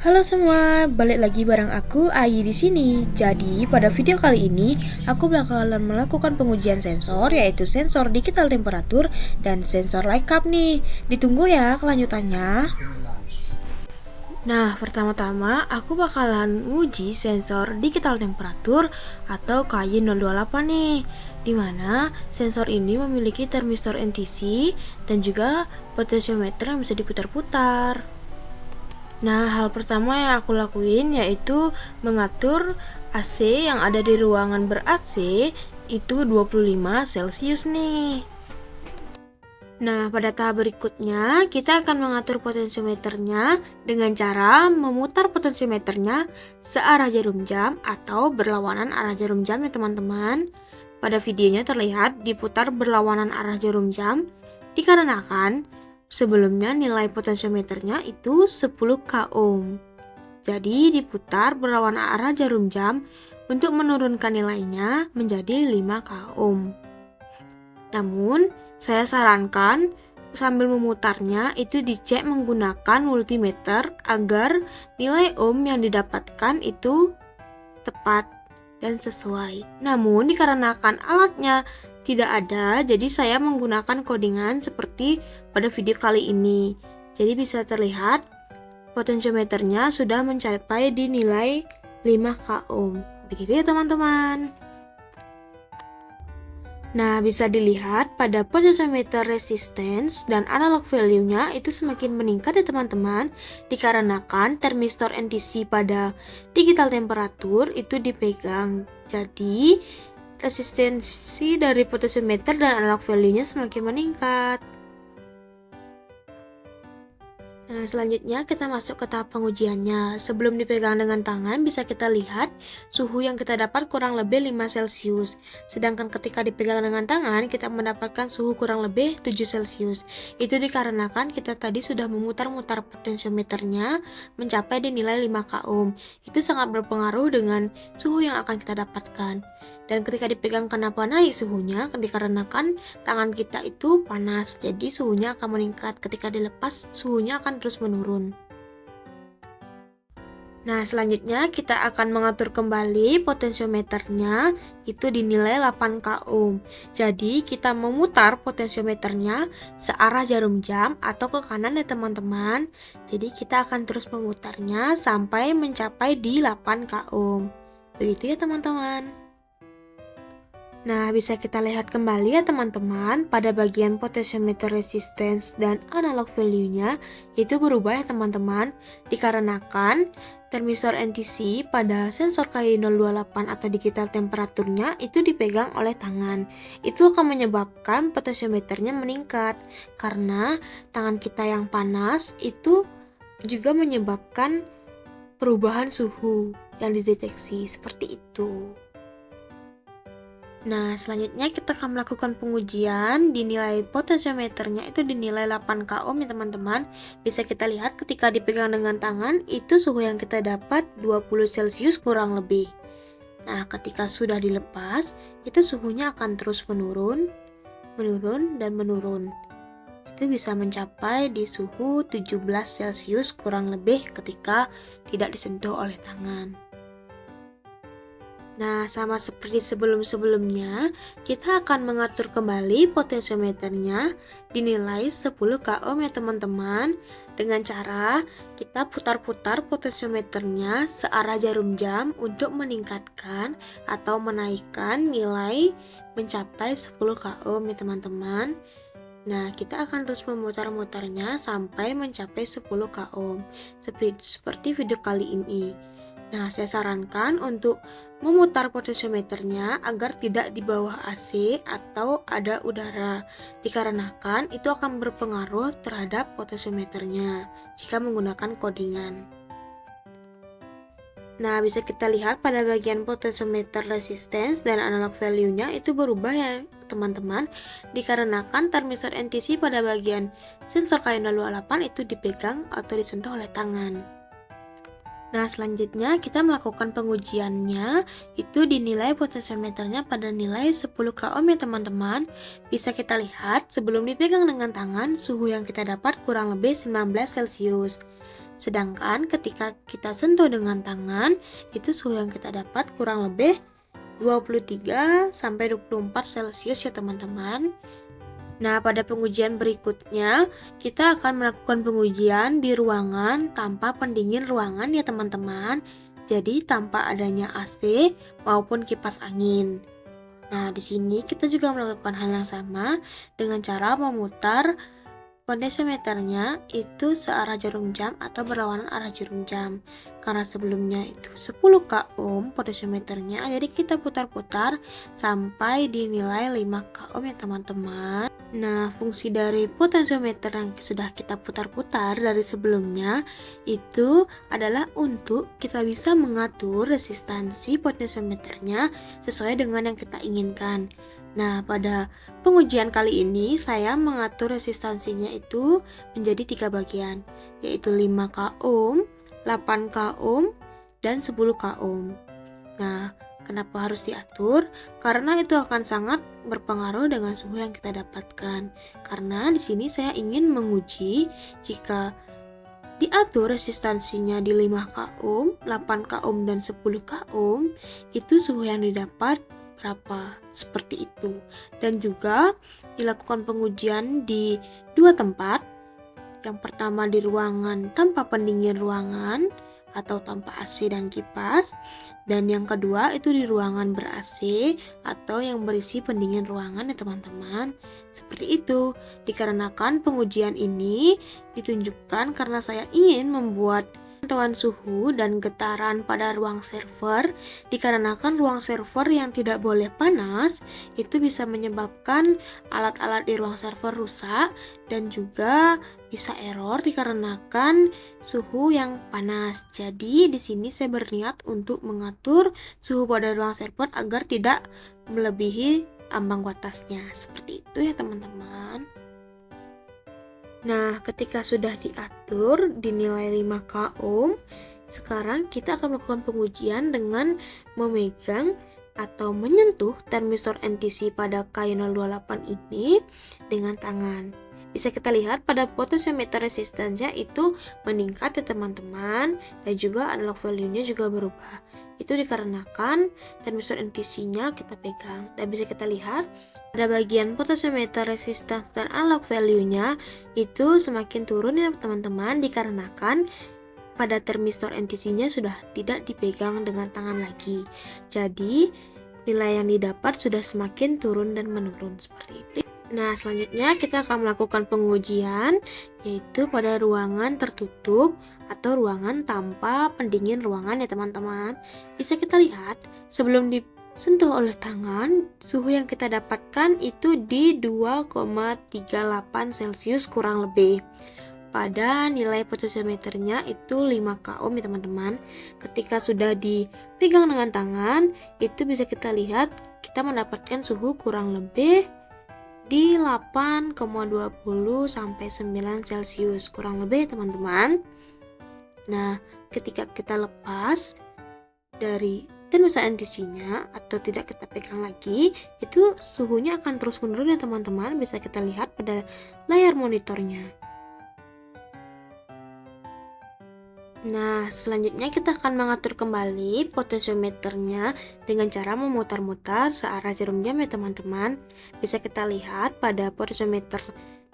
Halo semua, balik lagi bareng aku Ayi di sini. Jadi, pada video kali ini aku bakalan melakukan pengujian sensor, yaitu sensor digital temperatur dan sensor light up nih. Ditunggu ya kelanjutannya. Nah, pertama-tama aku bakalan nguji sensor digital temperatur atau KY028 nih, dimana sensor ini memiliki termistor NTC dan juga potensiometer yang bisa diputar-putar. Nah, hal pertama yang aku lakuin yaitu mengatur AC yang ada di ruangan ber-AC itu 25 Celcius nih. Nah, pada tahap berikutnya kita akan mengatur potensiometernya dengan cara memutar potensiometernya searah jarum jam atau berlawanan arah jarum jam ya teman-teman. Pada videonya terlihat diputar berlawanan arah jarum jam dikarenakan sebelumnya nilai potensiometernya itu 10 ohm. Jadi diputar berlawanan arah jarum jam untuk menurunkan nilainya menjadi 5 ohm. Namun, saya sarankan sambil memutarnya itu dicek menggunakan multimeter agar nilai ohm yang didapatkan itu tepat dan sesuai. Namun dikarenakan alatnya tidak ada, jadi saya menggunakan codingan seperti pada video kali ini. Jadi bisa terlihat potensiometernya sudah mencapai di nilai 5 ohm. Begitu ya teman-teman. Nah, bisa dilihat pada potensiometer resistance dan analog value-nya itu semakin meningkat ya teman-teman, dikarenakan termistor NTC pada digital temperatur itu dipegang. Jadi, resistensi dari potensiometer dan analog value-nya semakin meningkat. Nah, selanjutnya kita masuk ke tahap pengujiannya. Sebelum dipegang dengan tangan, bisa kita lihat suhu yang kita dapat kurang lebih 5 Celcius. Sedangkan ketika dipegang dengan tangan, kita mendapatkan suhu kurang lebih 7 Celcius. Itu dikarenakan kita tadi sudah memutar-mutar potensiometernya mencapai di nilai 5 ohm. Itu sangat berpengaruh dengan suhu yang akan kita dapatkan. Dan ketika dipegang kenapa naik suhunya? Dikarenakan tangan kita itu panas, jadi suhunya akan meningkat. Ketika dilepas, suhunya akan terus menurun. Nah, selanjutnya kita akan mengatur kembali potensiometernya itu dinilai 8 ohm. Jadi, kita memutar potensiometernya searah jarum jam atau ke kanan ya teman-teman. Jadi, kita akan terus memutarnya sampai mencapai di 8 ohm. Begitu ya teman-teman. Nah, bisa kita lihat kembali ya teman-teman, pada bagian potensiometer resistance dan analog value-nya itu berubah ya teman-teman, dikarenakan termistor NTC pada sensor KY028 atau digital temperaturnya itu dipegang oleh tangan. Itu akan menyebabkan potensiometernya meningkat, karena tangan kita yang panas itu juga menyebabkan perubahan suhu yang dideteksi seperti itu. Nah, selanjutnya kita akan melakukan pengujian dinilai potensiometernya itu dinilai 8 ohm ya teman-teman. Bisa kita lihat ketika dipegang dengan tangan itu suhu yang kita dapat 20 Celcius kurang lebih. Nah, ketika sudah dilepas, itu suhunya akan terus menurun, dan menurun. Itu bisa mencapai di suhu 17 Celcius kurang lebih ketika tidak disentuh oleh tangan. Nah, sama seperti sebelum-sebelumnya, kita akan mengatur kembali potensiometernya dinilai 10 ohm ya teman-teman, dengan cara kita putar-putar potensiometernya searah jarum jam untuk meningkatkan atau menaikkan nilai mencapai 10 ohm ya teman-teman. Nah, kita akan terus memutar-mutarnya sampai mencapai 10 ohm, seperti video kali ini. Nah, saya sarankan untuk memutar potensiometernya agar tidak di bawah AC atau ada udara, dikarenakan itu akan berpengaruh terhadap potensiometernya jika menggunakan codingan. Nah, bisa kita lihat pada bagian potensiometer resistance dan analog value-nya itu berubah ya teman-teman, dikarenakan termistor NTC pada bagian sensor KY028 itu dipegang atau disentuh oleh tangan. Nah, selanjutnya kita melakukan pengujiannya itu dinilai potensiometernya pada nilai 10 ohm ya teman-teman. Bisa kita lihat sebelum dipegang dengan tangan suhu yang kita dapat kurang lebih 19 Celcius. Sedangkan ketika kita sentuh dengan tangan, itu suhu yang kita dapat kurang lebih 23 sampai 24 Celcius ya teman-teman. Nah, pada pengujian berikutnya, kita akan melakukan pengujian di ruangan tanpa pendingin ruangan ya teman-teman. Jadi tanpa adanya AC maupun kipas angin. Nah, di sini kita juga melakukan hal yang sama dengan cara memutar potentiometernya itu searah jarum jam atau berlawanan arah jarum jam. Karena sebelumnya itu 10K ohm potentiometernya, jadi kita putar-putar sampai dinilai 5K ohm ya teman-teman. Nah, fungsi dari potentiometer yang sudah kita putar-putar dari sebelumnya itu adalah untuk kita bisa mengatur resistansi potentiometernya sesuai dengan yang kita inginkan. Nah, pada pengujian kali ini saya mengatur resistansinya itu menjadi 3 bagian, yaitu 5K ohm, 8K ohm, dan 10K ohm. Nah, kenapa harus diatur? Karena itu akan sangat berpengaruh dengan suhu yang kita dapatkan. Karena di sini saya ingin menguji jika diatur resistansinya di 5K ohm, 8K ohm, dan 10K ohm, itu suhu yang didapat berapa, seperti itu. Dan juga dilakukan pengujian di 2 tempat. Yang pertama di ruangan tanpa pendingin ruangan atau tanpa AC dan kipas, dan yang kedua itu di ruangan ber-AC atau yang berisi pendingin ruangan ya teman-teman. Seperti itu. Dikarenakan pengujian ini ditunjukkan karena saya ingin membuat pantauan suhu dan getaran pada ruang server, dikarenakan ruang server yang tidak boleh panas itu bisa menyebabkan alat-alat di ruang server rusak dan juga bisa error dikarenakan suhu yang panas. Jadi di sini saya berniat untuk mengatur suhu pada ruang server agar tidak melebihi ambang batasnya. Seperti itu ya teman-teman. Nah, ketika sudah diatur dinilai 5K ohm, sekarang kita akan melakukan pengujian dengan memegang atau menyentuh termistor NTC pada K028 ini dengan tangan. Bisa kita lihat pada potentiometer resistance-nya itu meningkat ya teman-teman, dan juga analog value-nya juga berubah. Itu dikarenakan termistor NTC-nya kita pegang, dan bisa kita lihat pada bagian potentiometer resistance dan analog value-nya itu semakin turun ya teman-teman, dikarenakan pada termistor NTC-nya sudah tidak dipegang dengan tangan lagi. Jadi nilai yang didapat sudah semakin turun dan menurun seperti itu. Nah, selanjutnya kita akan melakukan pengujian yaitu pada ruangan tertutup atau ruangan tanpa pendingin ruangan ya teman-teman. Bisa kita lihat sebelum disentuh oleh tangan, suhu yang kita dapatkan itu di 2,38 Celcius kurang lebih. Pada nilai potentiometernya itu 5K ohm ya teman-teman. Ketika sudah dipegang dengan tangan, itu bisa kita lihat kita mendapatkan suhu kurang lebih di 8,20 sampai 9 Celcius kurang lebih teman-teman. Nah, ketika kita lepas dari termistor NTC-nya atau tidak kita pegang lagi, itu suhunya akan terus menurun ya teman-teman. Bisa kita lihat pada layar monitornya. Nah, selanjutnya kita akan mengatur kembali potentiometernya dengan cara memutar-mutar searah jarum jam ya teman-teman. Bisa kita lihat pada potentiometer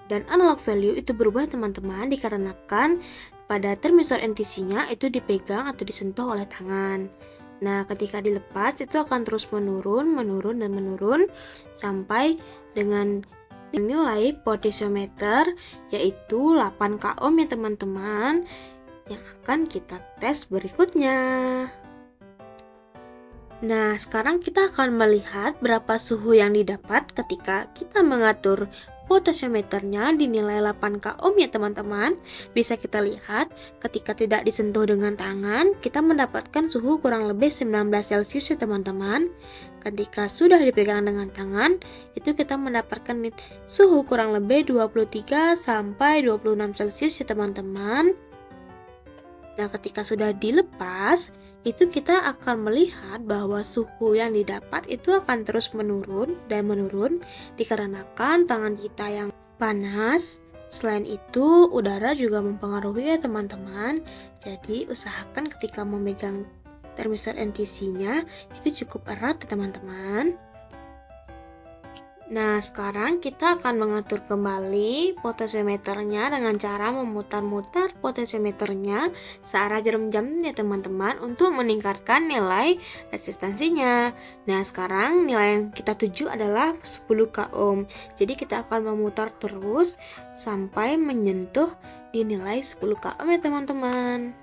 dan analog value itu berubah teman-teman, dikarenakan pada termistor NTC-nya itu dipegang atau disentuh oleh tangan. Nah, ketika dilepas itu akan terus menurun sampai dengan nilai potentiometer yaitu 8K ohm ya teman-teman, yang akan kita tes berikutnya. Nah, sekarang kita akan melihat berapa suhu yang didapat ketika kita mengatur potentiometernya dinilai 8K ohm ya teman-teman. Bisa kita lihat ketika tidak disentuh dengan tangan, kita mendapatkan suhu kurang lebih 19 Celcius ya teman-teman. Ketika sudah dipegang dengan tangan, itu kita mendapatkan suhu kurang lebih 23 sampai 26 Celcius ya teman-teman. Nah, ketika sudah dilepas, itu kita akan melihat bahwa suhu yang didapat itu akan terus menurun dan menurun dikarenakan tangan kita yang panas Selain itu, udara juga mempengaruhi ya teman-teman. Jadi usahakan ketika memegang termistor NTC-nya itu cukup erat ya teman-teman. Nah, sekarang kita akan mengatur kembali potensiometernya dengan cara memutar-mutar potensiometernya searah jarum jam ya teman-teman untuk meningkatkan nilai resistansinya. Nah, sekarang nilai yang kita tuju adalah 10 k ohm. Jadi kita akan memutar terus sampai menyentuh di nilai 10 k ohm ya teman-teman.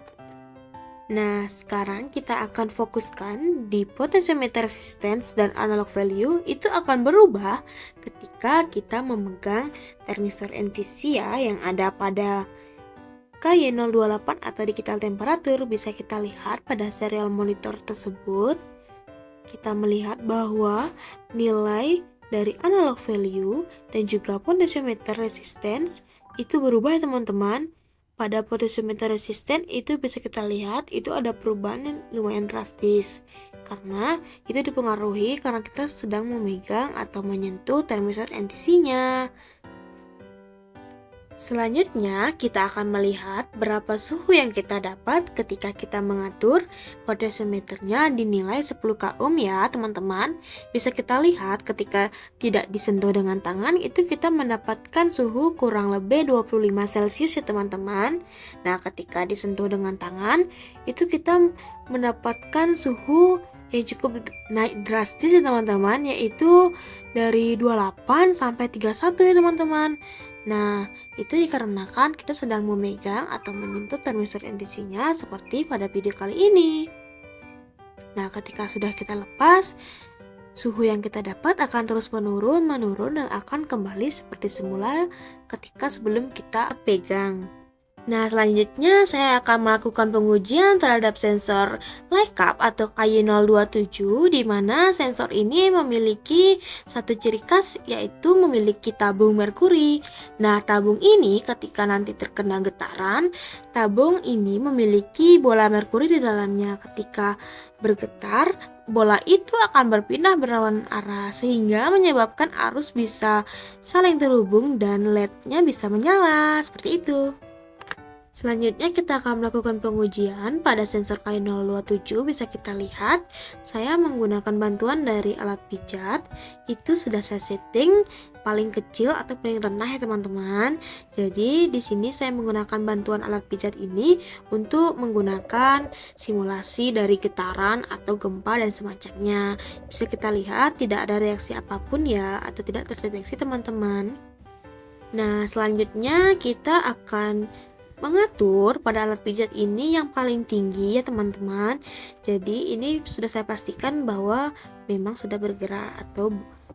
Nah, sekarang kita akan fokuskan di potensiometer resistance dan analog value itu akan berubah ketika kita memegang termistor NTC ya yang ada pada KY028 atau digital temperature. Bisa kita lihat pada serial monitor tersebut. Kita melihat bahwa nilai dari analog value dan juga potensiometer resistance itu berubah ya teman-teman. Pada potensiometer resisten itu bisa kita lihat itu ada perubahan yang lumayan drastis karena itu dipengaruhi karena kita sedang memegang atau menyentuh termistor NTC-nya. Selanjutnya, kita akan melihat berapa suhu yang kita dapat ketika kita mengatur potensiometernya di nilai 10 k ohm ya teman-teman. Bisa kita lihat ketika tidak disentuh dengan tangan itu kita mendapatkan suhu kurang lebih 25 Celcius ya teman-teman. Nah, ketika disentuh dengan tangan itu kita mendapatkan suhu yang cukup naik drastis ya teman-teman, yaitu dari 28 sampai 31 ya teman-teman. Nah, itu dikarenakan kita sedang memegang atau menyentuh termistor NTC-nya seperti pada video kali ini. Nah, ketika sudah kita lepas, suhu yang kita dapat akan terus menurun dan akan kembali seperti semula ketika sebelum kita pegang. Nah, selanjutnya saya akan melakukan pengujian terhadap sensor Lightcap atau KY027 di mana sensor ini memiliki satu ciri khas yaitu memiliki tabung merkuri. Nah, tabung ini ketika nanti terkena getaran, tabung ini memiliki bola merkuri di dalamnya. Ketika bergetar, bola itu akan berpindah berlawanan arah sehingga menyebabkan arus bisa saling terhubung dan LED-nya bisa menyala, seperti itu. Selanjutnya kita akan melakukan pengujian pada sensor KY027. Bisa kita lihat saya menggunakan bantuan dari alat pijat. Itu sudah saya setting paling kecil atau paling rendah ya teman-teman. Jadi di sini saya menggunakan bantuan alat pijat ini untuk menggunakan simulasi dari getaran atau gempa dan semacamnya. Bisa kita lihat tidak ada reaksi apapun ya atau tidak terdeteksi teman-teman. Nah, selanjutnya kita akan mengatur pada alat pijat ini yang paling tinggi ya teman-teman. Jadi ini sudah saya pastikan bahwa memang sudah bergerak atau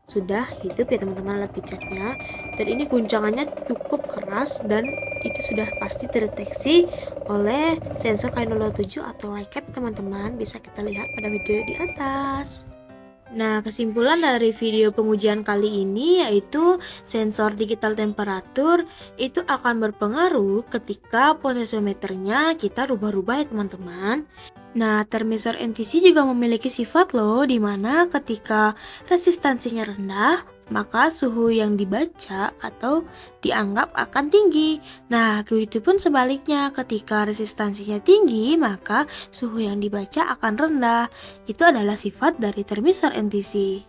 sudah hidup ya teman-teman alat pijatnya. Dan ini guncangannya cukup keras dan itu sudah pasti terdeteksi oleh sensor KY027 atau Lightcap teman-teman. Bisa kita lihat pada video di atas. Nah, kesimpulan dari video pengujian kali ini yaitu sensor digital temperature itu akan berpengaruh ketika potensiometernya kita rubah-rubah ya teman-teman. Nah, termistor NTC juga memiliki sifat loh, dimana ketika resistansinya rendah, maka suhu yang dibaca atau dianggap akan tinggi. Nah, begitu pun sebaliknya, ketika resistansinya tinggi, maka suhu yang dibaca akan rendah. Itu adalah sifat dari termistor NTC.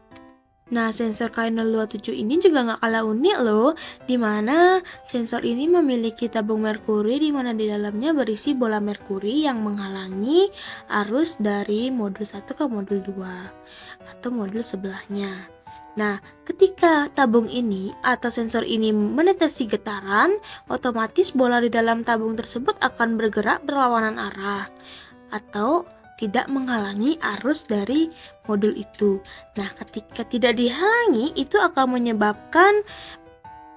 Nah, sensor KY027 ini juga nggak kalah unik loh, dimana sensor ini memiliki tabung merkuri dimana di dalamnya berisi bola merkuri yang menghalangi arus dari modul 1 ke modul 2 atau modul sebelahnya. Nah, ketika tabung ini atau sensor ini mendeteksi getaran, otomatis bola di dalam tabung tersebut akan bergerak berlawanan arah atau tidak menghalangi arus dari modul itu. Nah, ketika tidak dihalangi, itu akan menyebabkan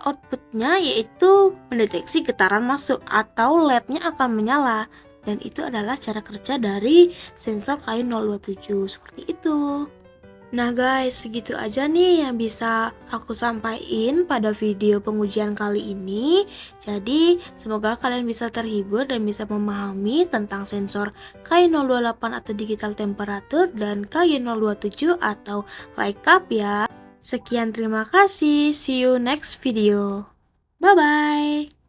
outputnya yaitu mendeteksi getaran masuk atau LED-nya akan menyala. Dan itu adalah cara kerja dari sensor KY027 seperti itu. Nah guys, segitu aja nih yang bisa aku sampaikan pada video pengujian kali ini. Jadi semoga kalian bisa terhibur dan bisa memahami tentang sensor KY028 atau digital temperature dan KY027 atau Lightcap ya. Sekian, terima kasih, see you next video. Bye-bye.